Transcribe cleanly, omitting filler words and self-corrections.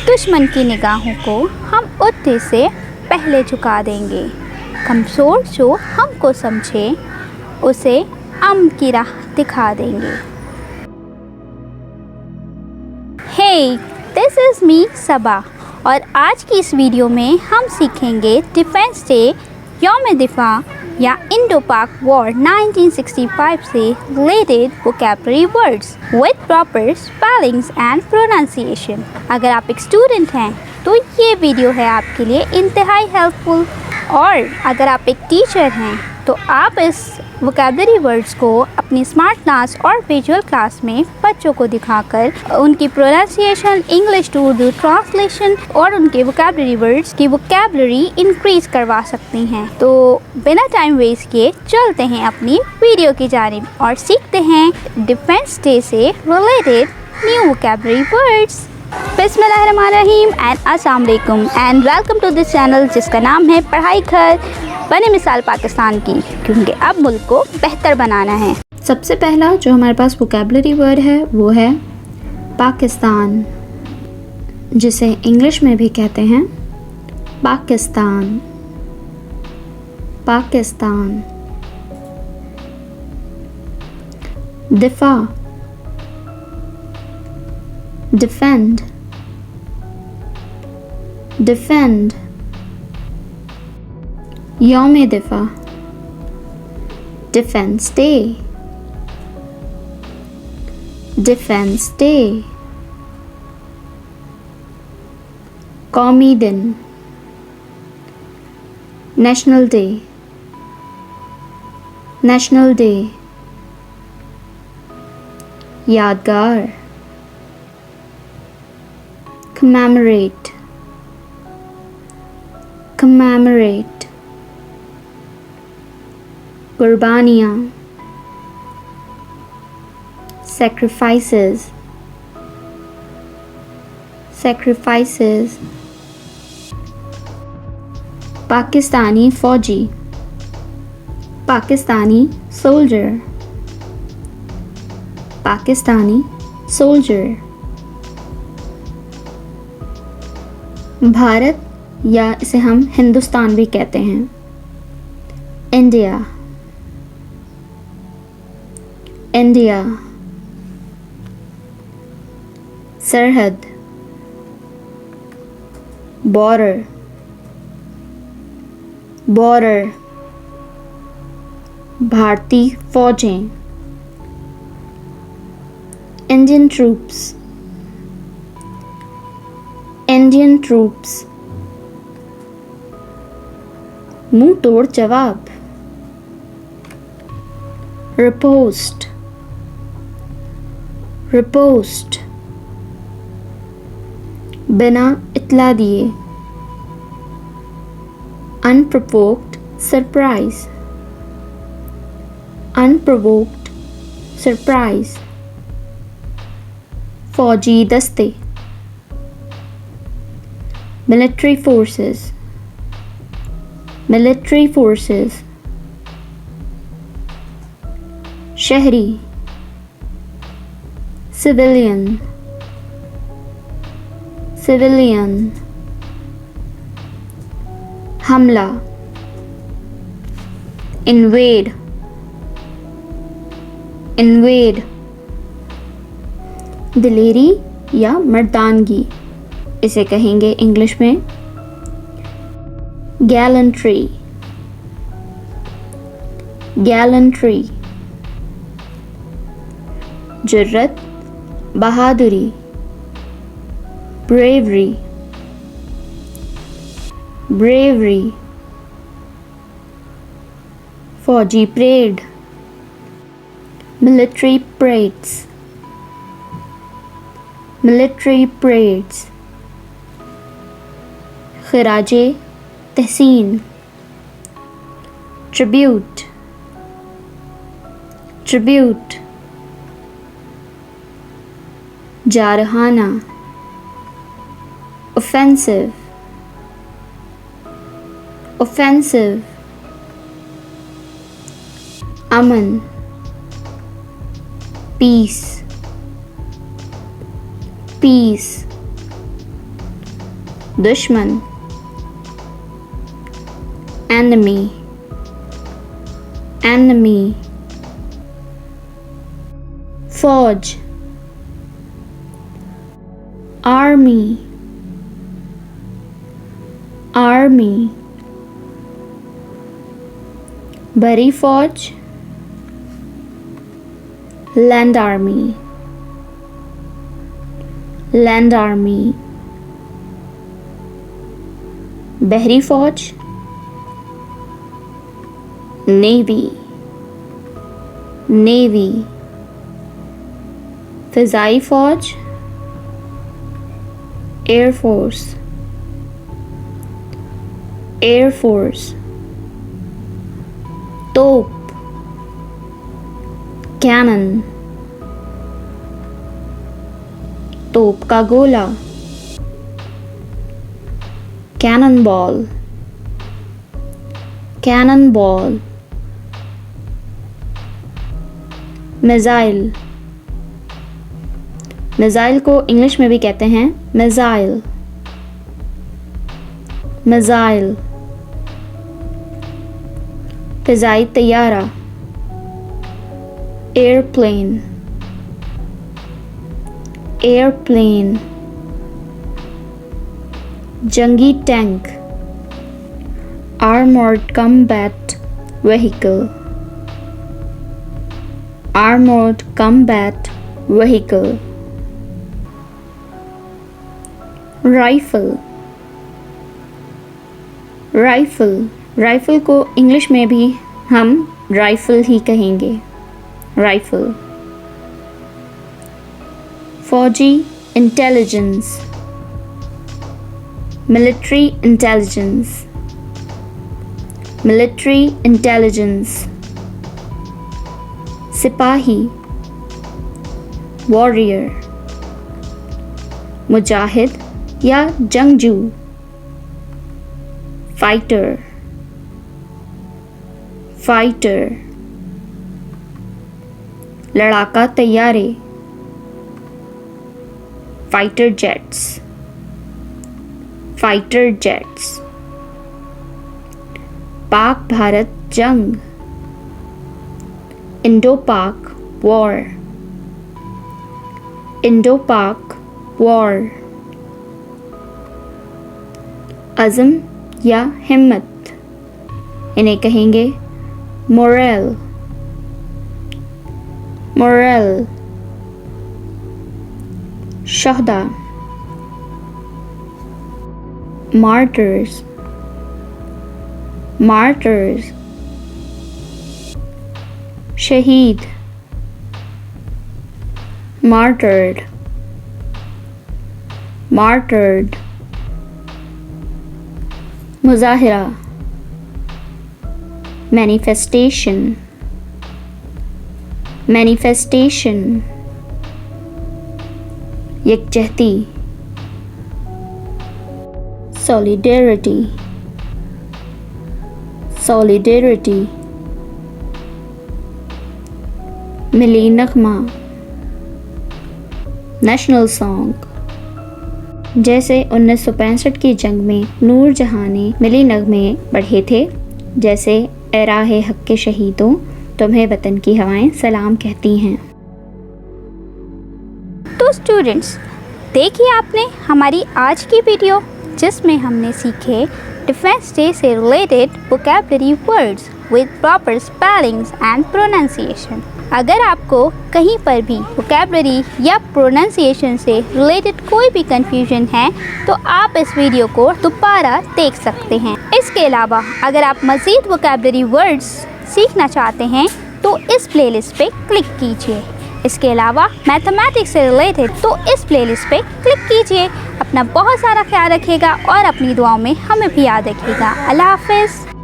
दुश्मन की निगाहों को हम ओहदे से पहले झुका देंगे। कमज़ोर जो हमको समझे उसे अमन की राह दिखा देंगे। हे, दिस इज़ मी सबा और आज की इस वीडियो में हम सीखेंगे डिफेंस डे यौम दिफा या इंडो पाक वॉर 1965 से related vocabulary words with proper spellings and pronunciation. अगर आप एक स्टूडेंट हैं तो ये वीडियो है आपके लिए इंतहाई हेल्पफुल, और अगर आप एक टीचर हैं तो आप इस वोकैबुलरी वर्ड्स को अपनी स्मार्ट क्लास और विजुअल क्लास में बच्चों को दिखाकर उनकी pronunciation, English to Urdu translation और उनके वोकैबुलरी वर्ड्स की वोकैबुलरी इंक्रीज करवा सकती हैं। तो बिना टाइम वेस्ट किए चलते हैं अपनी वीडियो की जानिब और सीखते हैं डिफेंस डे से रिलेटेड न्यू वोकैबुलरी वर्ड्स। बिस्मिल्लाहिर्रहमानिर्रहीम एंड अस्सलाम वालेकुम and welcome to this channel जिसका नाम है पढ़ाई घर, बने मिसाल पाकिस्तान की, क्योंकि अब मुल्क को बेहतर बनाना है। सबसे पहला जो हमारे पास वोकैबुलरी वर्ड है वो है पाकिस्तान, जिसे इंग्लिश में भी कहते हैं पाकिस्तान। पाकिस्तान। दिफा, defend, defend. यौम दिफा, डिफेंस डे, डिफेंस डे। कौमी दिन, नेशनल डे, नेशनल डे। यादगार, commemorate, commemorate। कुर्बानियाँ, sacrifices, sacrifices। Pakistani फौजी, पाकिस्तानी soldier, पाकिस्तानी soldier। भारत या इसे हम हिंदुस्तान भी कहते हैं, इंडिया, इंडिया। सरहद, बॉर्डर, बॉर्डर। भारतीय फौजें, इंडियन ट्रूप्स, इंडियन ट्रूप्स। मुंह तोड़ जवाब, रिपोस्ट, रिपोस्ट। बिना इत्ला दिए, अनप्रोवोक्ड सरप्राइज, अनप्रोवोक्ड सरप्राइज। फौजी दस्ते, military forces, military forces। शहरी, civilian, civilian। हमला, invade, invade। दिलेरी या मर्दानगी, इसे कहेंगे इंग्लिश में गैलेंट्री, गैलेंट्री। जुर्रत, बहादुरी, ब्रेवरी, ब्रेवरी। फौजी parade, military parades, military parades. खराजे तहसीन, ट्रिब्यूट, ट्रिब्यूट। जारहाना, ऑफेंसिव, ऑफेंसिव। अमन, पीस, पीस। दुश्मन, enemy, enemy, फौज, army, army, बड़ी फौज, land army, land army, बहरी फौज, नेवी, नेवी, फ़िज़ाई फौज, एयर फोर्स, एयर फोर्स, तोप, कैनन, तोप का गोला, cannon ball, cannon ball, missile, missile को इंग्लिश में भी कहते हैं मिसाइल, मिसाइल, फ़िज़ाई तैयारा, एयरप्लेन, एयरप्लेन, जंगी tank, armoured combat vehicle, armoured combat vehicle, rifle, rifle, rifle को इंग्लिश में भी हम राइफल ही कहेंगे, राइफल, फौजी intelligence, military intelligence, military intelligence, सिपाही, वॉरियर, मुजाहिद या जंगजू, फाइटर, फाइटर, लड़ाका तैयारे, fighter jets, fighter jets, Pak Bharat जंग, इंडो पाक वॉर, इंडो पाक वॉर, अज़म या हिम्मत, इन्हें कहेंगे मोरल, मोरल, शहदा, मार्टर्स, मार्टर्स, शहीद, martyred, martyred, मुज़ाहिरा, manifestation, manifestation, यकजहती, solidarity, solidarity, मिली नग़मा, नेशनल सॉन्ग। जैसे 1965 की जंग में नूर जहां ने मिली नग़मे पढ़े थे, जैसे ए राहे हक़ के शहीदों तुम्हें वतन की हवाएं सलाम कहती हैं। तो स्टूडेंट्स, देखिए आपने हमारी आज की वीडियो, जिसमें हमने सीखे डिफेंस डे से related vocabulary words with proper spellings and pronunciation. अगर आपको कहीं पर भी वोकैबुलरी या प्रोनाउंसिएशन से रिलेटेड कोई भी कंफ्यूजन है तो आप इस वीडियो को दोबारा देख सकते हैं। इसके अलावा अगर आप मज़ीद वोकैबुलरी वर्ड्स सीखना चाहते हैं तो इस प्लेलिस्ट पे क्लिक कीजिए। इसके अलावा मैथमेटिक्स से रिलेटेड तो इस प्लेलिस्ट पे क्लिक कीजिए। अपना बहुत सारा ख्याल रखिएगा और अपनी दुआओं में हमें भी याद रखिएगा। अल्लाह हाफ़िज़।